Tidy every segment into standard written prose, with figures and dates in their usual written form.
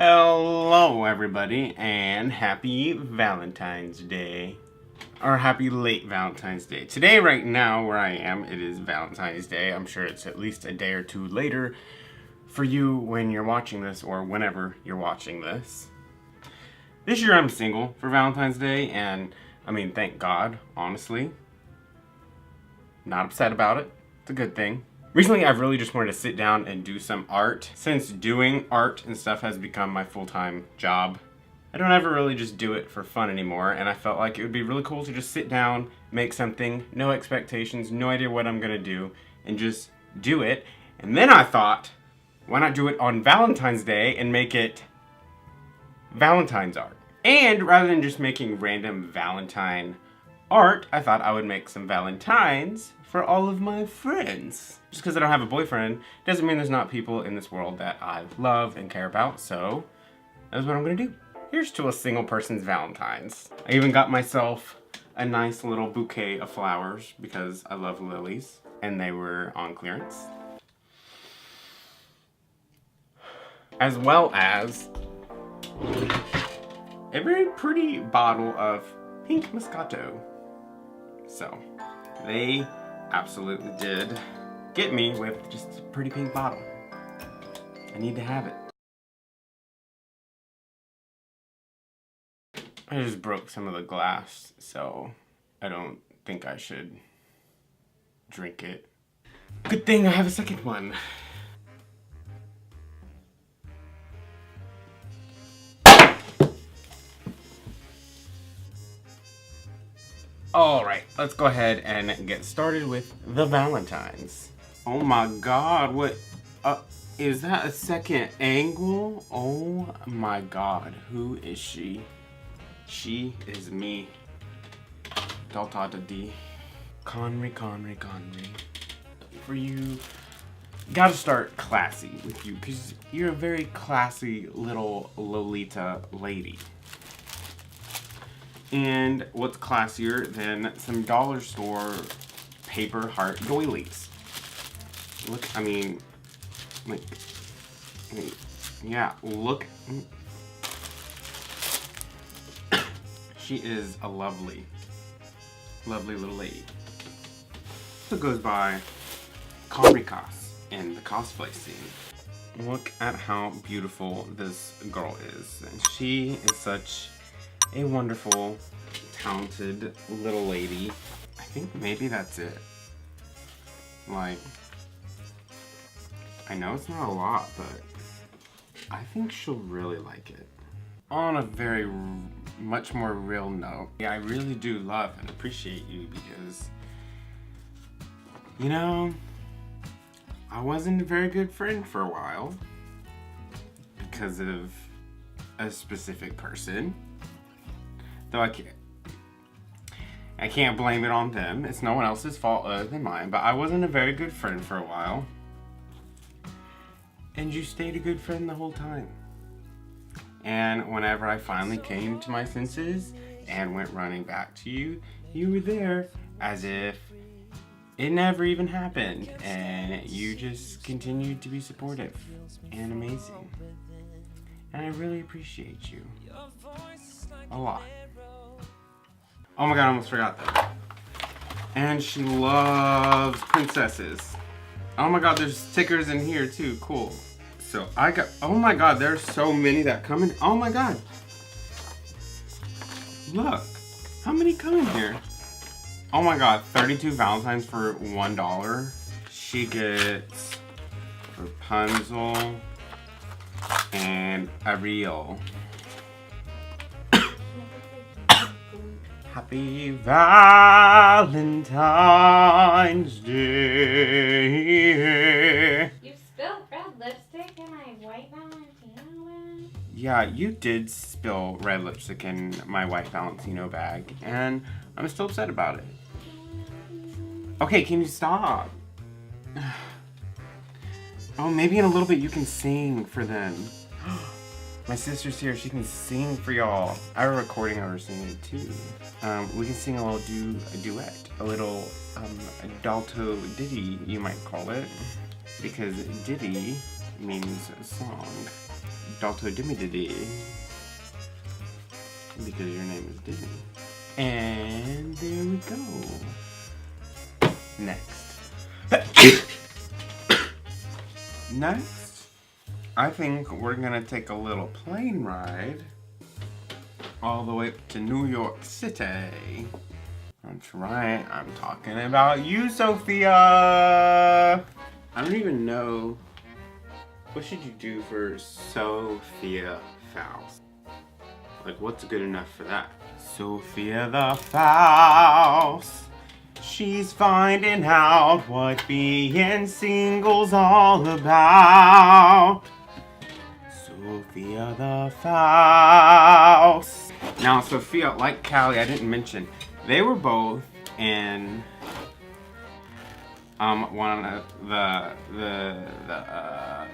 Hello everybody, and happy Valentine's Day. Or happy late Valentine's Day. Today, right now, where I am, it is Valentine's Day. I'm sure it's at least a day or two later for you when you're watching this, or whenever you're watching this. This year I'm single for Valentine's Day, and I mean, thank God, honestly. Not upset about it. It's a good thing. Recently, I've really just wanted to sit down and do some art. Since doing art and stuff has become my full-time job, I don't ever really just do it for fun anymore, and I felt like it would be really cool to just sit down, make something, no expectations, no idea what I'm gonna do, and just do it. And then I thought, why not do it on Valentine's Day and make it Valentine's art? And rather than just making random Valentine art, I thought I would make some Valentines for all of my friends. Just because I don't have a boyfriend doesn't mean there's not people in this world that I love and care about, so that's what I'm gonna do. Here's to a single person's Valentines. I even got myself a nice little bouquet of flowers because I love lilies, and they were on clearance. As well as a very pretty bottle of pink Moscato. So, they absolutely did get me with just a pretty pink bottle. I need to have it. I just broke some of the glass, so I don't think I should drink it. Good thing I have a second one. Alright, let's go ahead and get started with the Valentines. Oh my god, what? Is that a second angle? Oh my god, who is she? She is me. Delta D. Conry. For you, gotta start classy with you, because you're a very classy little Lolita lady. And what's classier than some dollar store paper heart doilies? Look, I mean, like, yeah, look. She is a lovely, lovely little lady. So it goes by Conry in the cosplay scene. Look at how beautiful this girl is. And she is such a wonderful, talented little lady. I think maybe that's it. Like, I know it's not a lot, but I think she'll really like it. On a very much more real note, yeah, I really do love and appreciate you because, you know, I wasn't a very good friend for a while because of a specific person. Though I can't blame it on them. It's no one else's fault other than mine. But I wasn't a very good friend for a while. And you stayed a good friend the whole time. And whenever I finally came to my senses and went running back to you, you were there as if it never even happened. And you just continued to be supportive and amazing. And I really appreciate you. A lot. Oh my god, I almost forgot that. And she loves princesses. Oh my god, there's stickers in here too. Cool. So I got, oh my god, there's so many that come in. Oh my god. Look, how many come in here? Oh my god, 32 Valentines for $1. She gets Rapunzel and Ariel. Happy Valentine's Day. You spilled red lipstick in my white Valentino bag? Yeah, you did spill red lipstick in my white Valentino bag, and I'm still upset about it. Okay, can you stop? Oh, maybe in a little bit you can sing for them. My sister's here, she can sing for y'all. I have a recording of her singing too. We can sing a little duet. A little adalto ditty, you might call it. Because ditty means song. Dr. Dimity. Because your name is Disney. And there we go. Next. Next, I think we're gonna take a little plane ride all the way up to New York City. That's right, I'm talking about you, Sophia! I don't even know. What should you do for Sophia Faust? Like, what's good enough for that? Sophia the Faust. She's finding out what being single's all about. Sophia the Faust. Now, Sophia, like Callie, I didn't mention, they were both in one of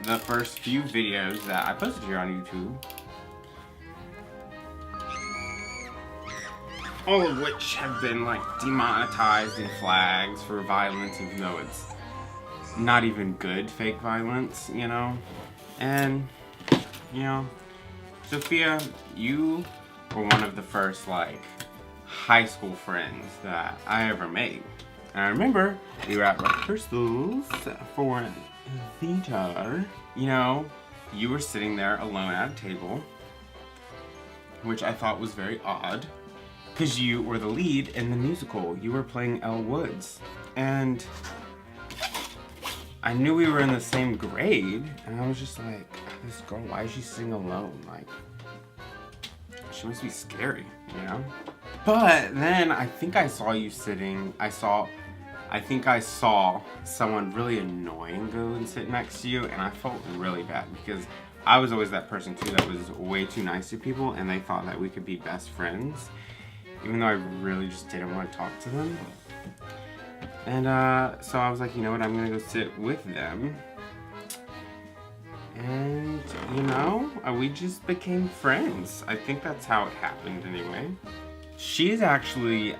the first few videos that I posted here on YouTube. All of which have been like demonetized and flags for violence, even though it's not even good fake violence, you know? And, you know, Sophia, you were one of the first like high school friends that I ever made. And I remember we were at rehearsals for theater. You know, you were sitting there alone at a table, which I thought was very odd. Because you were the lead in the musical. You were playing Elle Woods. And I knew we were in the same grade. And I was just like, this girl, why is she sitting alone? Like, she must be scary, you know? But then I think I saw you sitting, I think I saw someone really annoying go and sit next to you. And I felt really bad because I was always that person too that was way too nice to people. And they thought that we could be best friends. Even though I really just didn't want to talk to them. And so I was like, you know what, I'm gonna go sit with them. And, you know, we just became friends. I think that's how it happened anyway. She's actually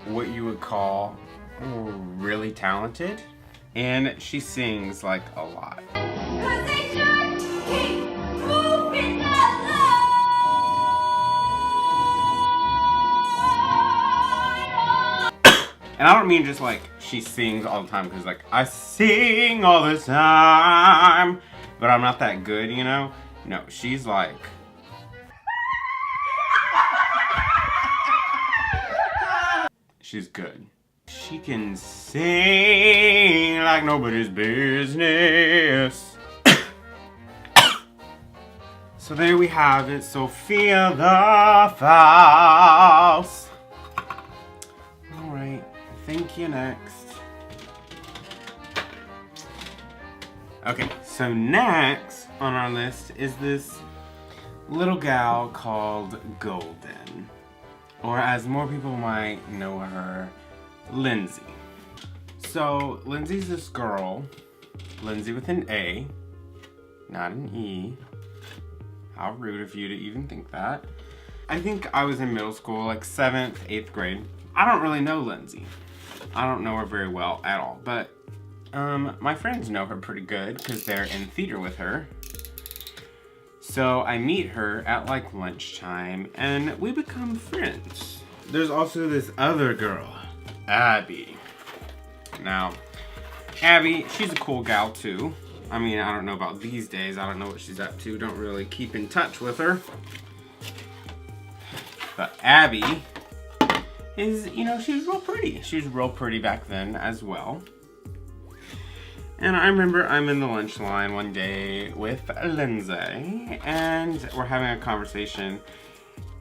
what you would call really talented. And she sings like a lot. And I don't mean just like she sings all the time, because like I sing all the time, but I'm not that good, you know? No, she's like... she's good. She can sing like nobody's business. So there we have it, Sophia the Faust. Alright. Thank you, next. Okay, so next on our list is this little gal called Golden. Or as more people might know her, Lindsay. So, Lindsay's this girl, Lindsay with an A, not an E. How rude of you to even think that. I think I was in middle school, like 7th, 8th grade. I don't really know Lindsay. I don't know her very well at all, but my friends know her pretty good because they're in theater with her. So I meet her at like lunchtime and we become friends. There's also this other girl, Abby. Now, Abby, she's a cool gal too. I mean, I don't know about these days. I don't know what she's up to. Don't really keep in touch with her. But Abby is, you know, she was real pretty. She was real pretty back then as well. And I remember I'm in the lunch line one day with Lindsay and we're having a conversation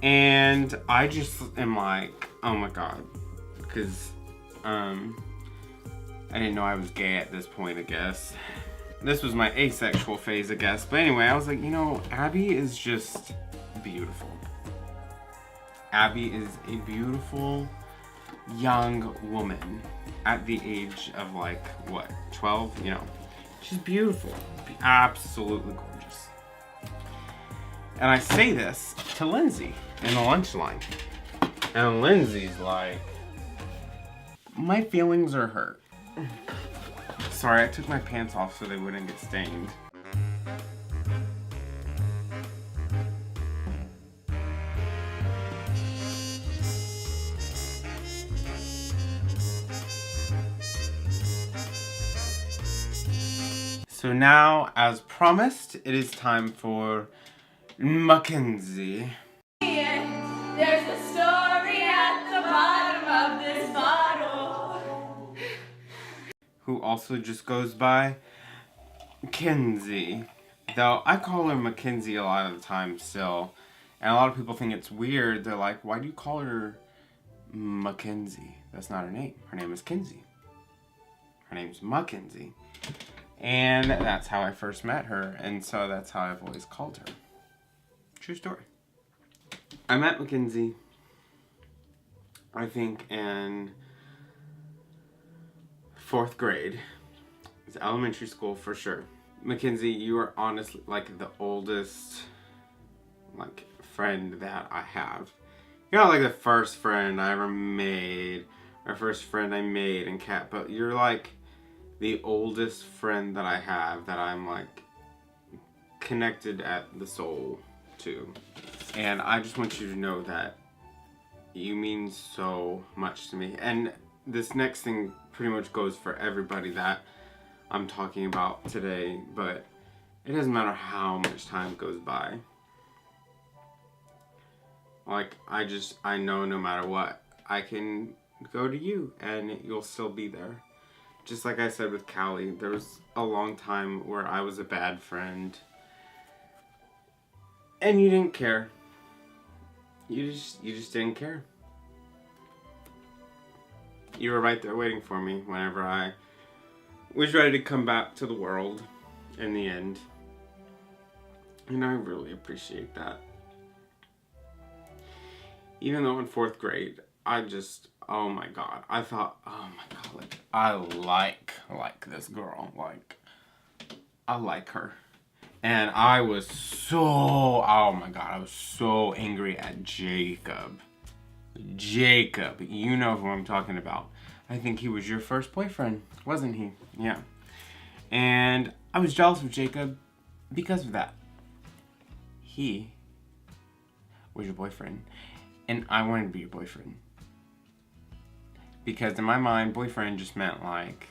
and I just am like, oh my god, because I didn't know I was gay at this point, I guess. This was my asexual phase, I guess. But anyway, I was like, you know, Abby is just beautiful. Abby is a beautiful young woman at the age of like, what, 12? You know, she's beautiful. Absolutely gorgeous. And I say this to Lindsay in the lunch line. And Lindsay's like, my feelings are hurt. Sorry, I took my pants off so they wouldn't get stained. So now, as promised, it is time for Mackenzie. There's a story at the bottom of this bottle. Who also just goes by Kenzie. Though I call her Mackenzie a lot of the time still. And a lot of people think it's weird. They're like, why do you call her Mackenzie? That's not her name. Her name is Kenzie. Her name's Mackenzie. And that's how I first met her. And so that's how I've always called her. True story. I met Mackenzie, I think, in 4th grade. It's elementary school for sure. Mackenzie, you are honestly like the oldest friend that I have. You're not like the first friend I ever made, or first friend I made in Cat, but you're like the oldest friend that I have that I'm like connected at the soul to. And I just want you to know that you mean so much to me. And this next thing pretty much goes for everybody that I'm talking about today, but it doesn't matter how much time goes by. Like, I know no matter what, I can go to you and you'll still be there. Just like I said with Callie, there was a long time where I was a bad friend and you didn't care. You just didn't care. You were right there waiting for me whenever I was ready to come back to the world in the end. And I really appreciate that. Even though in 4th grade, I just, oh my god, I thought, oh my god, like, I like this girl, like, I like her. And I was so, oh my god, I was so angry at Jacob. Jacob, you know who I'm talking about. I think he was your first boyfriend, wasn't he? Yeah. And I was jealous of Jacob because of that. He was your boyfriend, and I wanted to be your boyfriend. Because in my mind, boyfriend just meant like,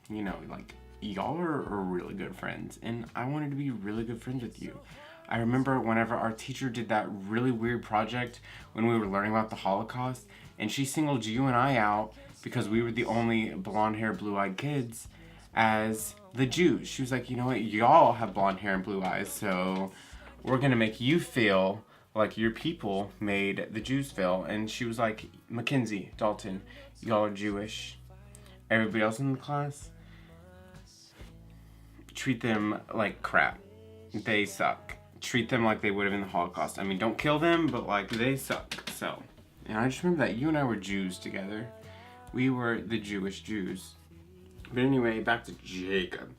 you know, like, y'all are really good friends, and I wanted to be really good friends with you. I remember whenever our teacher did that really weird project when we were learning about the Holocaust, and she singled you and I out because we were the only blonde hair, blue eyed kids as the Jews. She was like, you know what, y'all have blonde hair and blue eyes, so we're gonna make you feel like your people made the Jews feel. And she was like, Mackenzie, Dalton, y'all are Jewish. Everybody else in the class, treat them like crap. They suck. Treat them like they would have in the Holocaust. I mean, don't kill them, but like, they suck. So, and I just remember that you and I were Jews together. We were the Jewish Jews. But anyway, back to Jacob.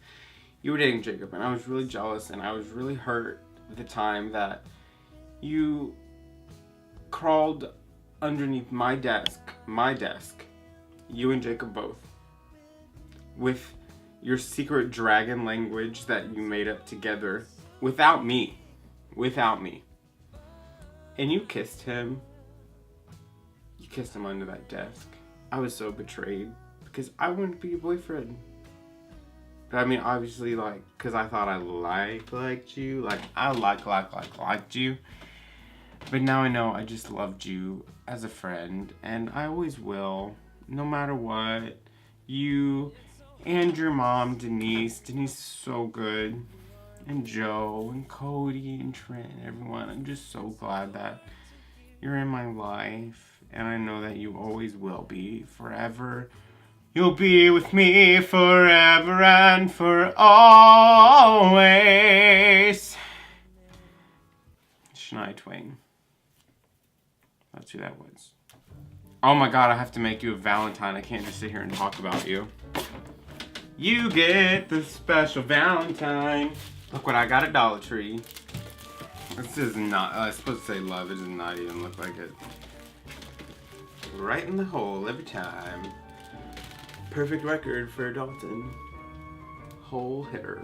You were dating Jacob, and I was really jealous, and I was really hurt the time that you crawled underneath my desk, you and Jacob both, with your secret dragon language that you made up together without me. And you kissed him. You kissed him under that desk. I was so betrayed because I wanted to be your boyfriend. But I mean, obviously, like, because I thought I liked you. Like, I liked you. But now I know I just loved you as a friend. And I always will, no matter what. You and your mom, Denise. Denise is so good. And Joe and Cody and Trent and everyone. I'm just so glad that you're in my life. And I know that you always will be forever. You'll be with me forever and for always. Shania Twain. That's who that was. Oh my god, I have to make you a Valentine. I can't just sit here and talk about you. You get the special Valentine. Look what I got at Dollar Tree. This is not, I was supposed to say love. It does not even look like it. Right in the hole every time. Perfect record for Dalton. Hole hitter.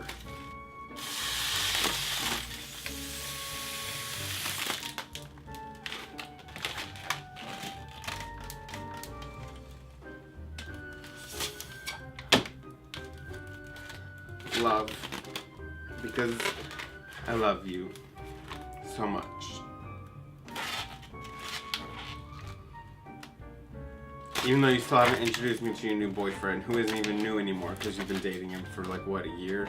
Love. because I love you so much. Even though you still haven't introduced me to your new boyfriend, who isn't even new anymore because you've been dating him for like, what, a year?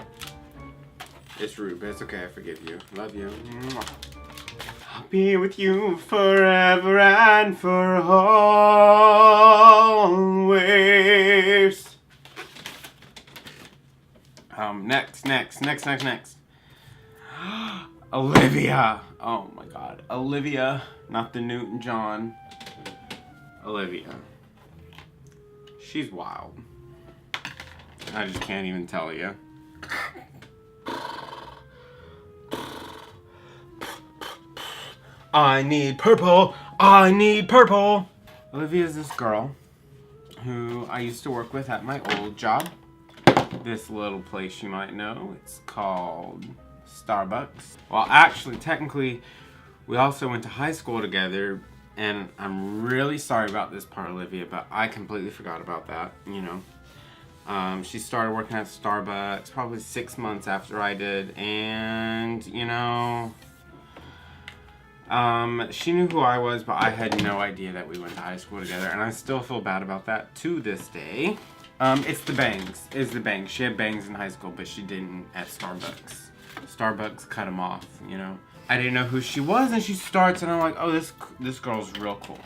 It's rude, but it's okay, I forgive you. Love you. I'll be with you forever and for always. Next. Olivia. Oh my god. Olivia, not the Newton-John. Olivia. She's wild. I just can't even tell you. I need purple. I need purple. Olivia is this girl who I used to work with at my old job. This little place you might know. It's called Starbucks. Well, actually, technically, we also went to high school together. And I'm really sorry about this part, Olivia, but I completely forgot about that, you know. She started working at Starbucks probably 6 months after I did, and, you know, she knew who I was, but I had no idea that we went to high school together, and I still feel bad about that to this day. It's the bangs. It's the bangs. She had bangs in high school, but she didn't at Starbucks. Starbucks cut them off, you know. I didn't know who she was, and she starts, and I'm like, oh, this girl's real cool.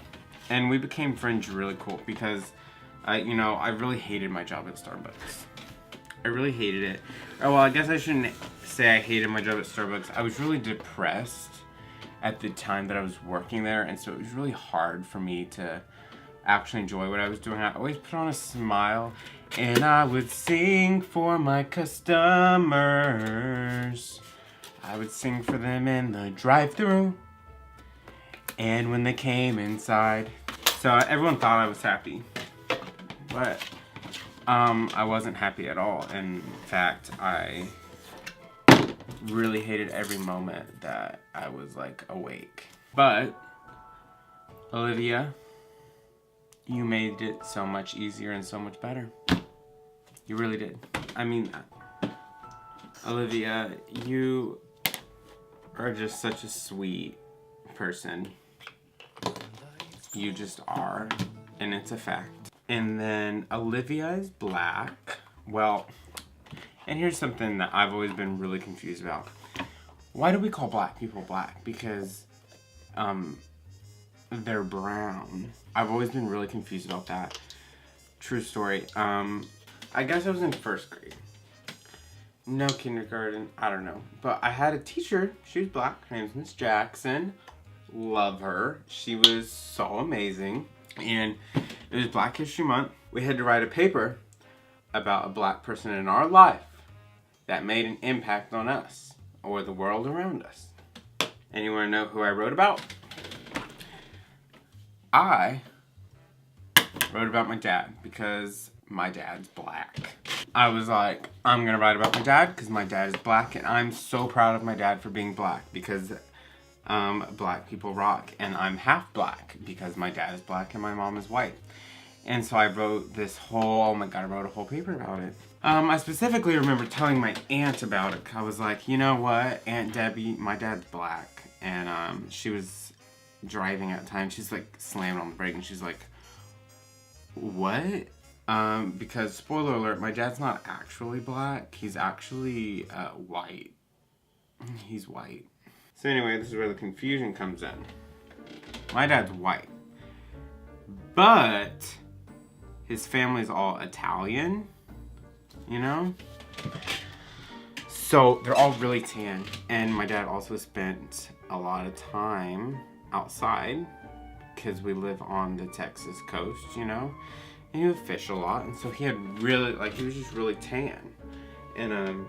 And we became friends really cool because, I really hated my job at Starbucks. I really hated it. Oh, well, I guess I shouldn't say I hated my job at Starbucks. I was really depressed at the time that I was working there, and so it was really hard for me to actually enjoy what I was doing. I always put on a smile, and I would sing for my customers. I would sing for them in the drive-thru and when they came inside. So everyone thought I was happy, but I wasn't happy at all. In fact, I really hated every moment that I was like awake. But Olivia, you made it so much easier and so much better. You really did. I mean that. Olivia, you are just such a sweet person. You just are, and it's a fact. And then Olivia is black. Well, and here's something that I've always been really confused about. Why do we call black people black? Because they're brown. I've always been really confused about that. True story. I guess I was in first grade. No kindergarten, I don't know. But I had a teacher, she was black, her name's Miss Jackson. Love her. She was so amazing. And it was Black History Month. We had to write a paper about a black person in our life that made an impact on us or the world around us. And you wanna know who I wrote about? I wrote about my dad because my dad's black. I was like, I'm gonna write about my dad because my dad is black, and I'm so proud of my dad for being black because black people rock, and I'm half black because my dad is black and my mom is white. And so I wrote this whole, oh my god, I wrote a whole paper about it. I specifically remember telling my aunt about it. I was like, you know what, Aunt Debbie, my dad's black, and she was driving at the time. She's like slamming on the brake, and she's like, what? Because, spoiler alert, my dad's not actually black. He's actually white. He's white. So anyway, this is where the confusion comes in. My dad's white. But his family's all Italian, you know? So they're all really tan. And my dad also spent a lot of time outside because we live on the Texas coast, you know? And he would fish a lot, and so he had really, he was just really tan. And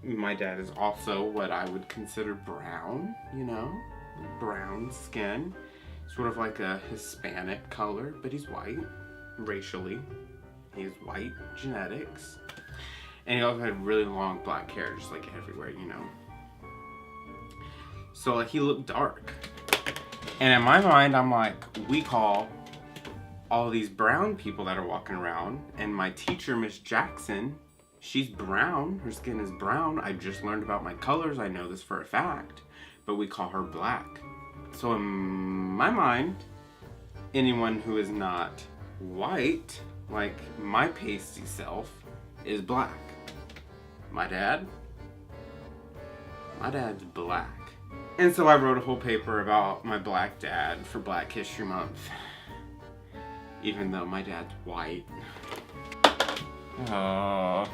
my dad is also what I would consider brown, you know? Brown skin. Sort of like a Hispanic color, but he's white, racially. He has white genetics. And he also had really long black hair, just like everywhere, you know? So, he looked dark. And in my mind, I'm like, we call all these brown people that are walking around, and my teacher, Miss Jackson, She's brown. Her skin is brown. I just learned about my colors. I know this for a fact. But we call her black. So in my mind, anyone who is not white, like my pasty self, is black. My dad's black. And so I wrote a whole paper about my black dad for Black History Month. Even though my dad's white. Oh.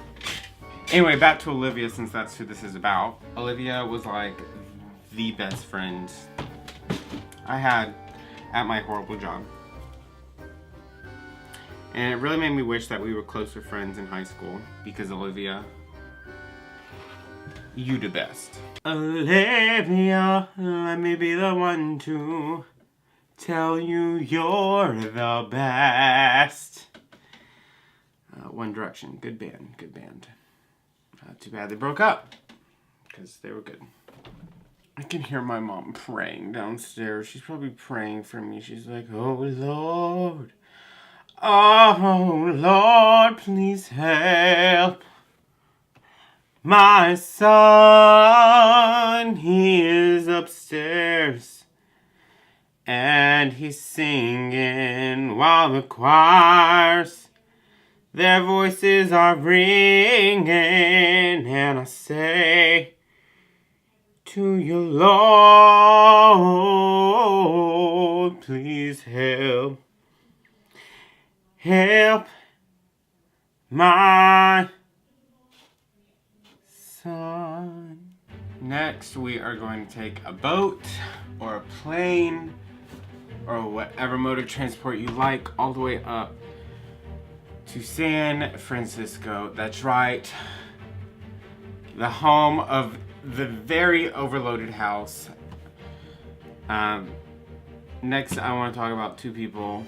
Anyway, back to Olivia, since that's who this is about. Olivia was like the best friend I had at my horrible job. And it really made me wish that we were closer friends in high school, because Olivia, you the best. Olivia, let me be the one to tell you you're the best. One Direction, good band, good band. Too bad they broke up, because they were good. I can hear my mom praying downstairs. She's probably praying for me. She's like, oh Lord, oh Lord, please help my son. He is upstairs and he's singing while the choirs, their voices are ringing, and I say to you, Lord, please help my son. Next, we are going to take a boat or a plane or whatever mode of transport you like all the way up to San Francisco. That's right, the home of the very overloaded house. Next, I want to talk about two people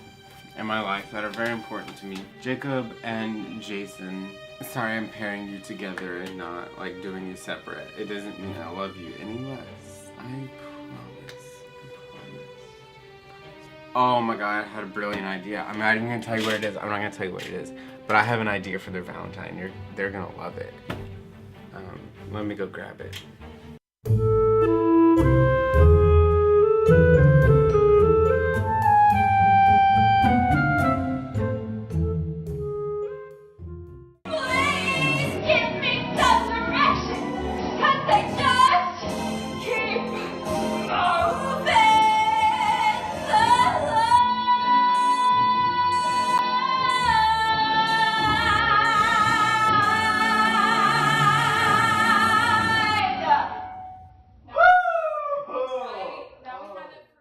in my life that are very important to me, Jacob and Jason. Sorry I'm pairing you together and not like doing you separate. It doesn't mean I love you any less. I promise. Oh my god, I had a brilliant idea. I'm not even gonna tell you what it is. I'm not gonna tell you what it is. But I have an idea for their Valentine. They're gonna love it. Let me go grab it.